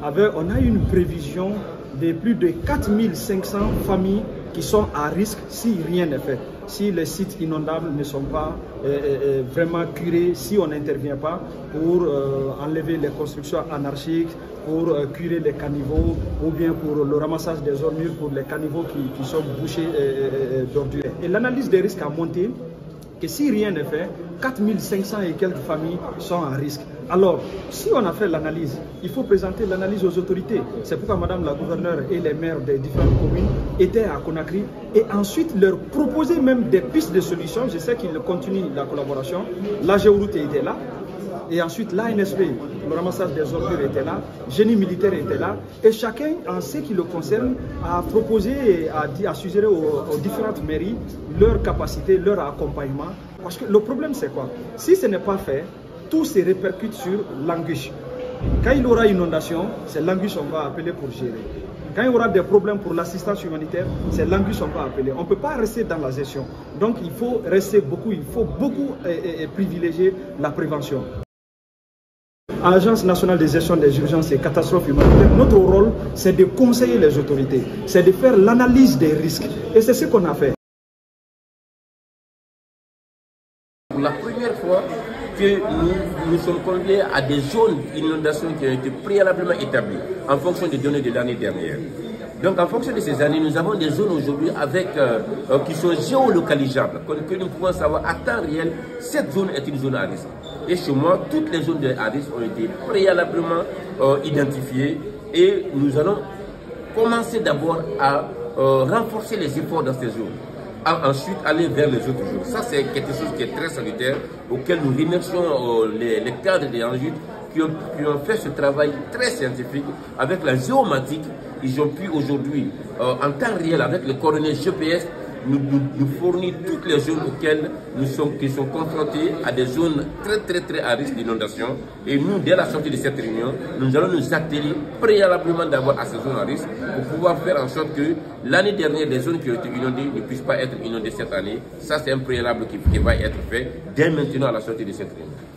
On a une prévision de plus de 4500 familles qui sont à risque si rien n'est fait. Si les sites inondables ne sont pas vraiment curés, si on n'intervient pas pour enlever les constructions anarchiques, pour curer les caniveaux ou bien pour le ramassage des ordures pour les caniveaux qui sont bouchés d'ordures. Et l'analyse des risques a monté que si rien n'est fait, 4500 et quelques familles sont à risque. Alors, si on a fait l'analyse, il faut présenter l'analyse aux autorités. C'est pourquoi Madame la gouverneure et les maires des différentes communes étaient à Conakry et ensuite leur proposer même des pistes de solutions. Je sais qu'ils continuent la collaboration. La Géoroute était là. Et ensuite, l'ANSP, le ramassage des ordures était là, génie militaire était là, et chacun, en ce qui le concerne, a proposé et a suggéré aux différentes mairies leur capacité, leur accompagnement. Parce que le problème, c'est quoi? Si ce n'est pas fait, tout se répercute sur l'Anguche. Quand il y aura inondation, c'est l'Anguche qu'on va appeler pour gérer. Quand il y aura des problèmes pour l'assistance humanitaire, c'est l'Anguche qu'on va appeler. On ne peut pas rester dans la gestion. Donc, il faut rester beaucoup, il faut beaucoup privilégier la prévention. À l'Agence nationale de gestion des urgences et catastrophes humanitaires, notre rôle, c'est de conseiller les autorités, c'est de faire l'analyse des risques. Et c'est ce qu'on a fait. Pour la première fois que nous sommes conviés à des zones d'inondation qui ont été préalablement établies en fonction des données de l'année dernière. Donc en fonction de ces années, nous avons des zones aujourd'hui qui sont géolocalisables, que nous pouvons savoir à temps réel, cette zone est une zone à risque. Et chez moi, toutes les zones à risque ont été préalablement identifiées et nous allons commencer d'abord à renforcer les efforts dans ces zones. Ensuite aller vers les autres zones. Ça, c'est quelque chose qui est très salutaire, auquel nous remercions les cadres des ANJUD qui ont fait ce travail très scientifique avec la géomatique. Ils ont pu aujourd'hui, en temps réel, avec le coordonnées GPS, nous fournir toutes les zones auxquelles qui sont confrontés à des zones très à risque d'inondation. Et nous, dès la sortie de cette réunion, nous allons nous atteler préalablement d'abord à ces zones à risque pour pouvoir faire en sorte que l'année dernière, les zones qui ont été inondées ne puissent pas être inondées cette année. Ça, c'est un préalable qui va être fait dès maintenant à la sortie de cette réunion.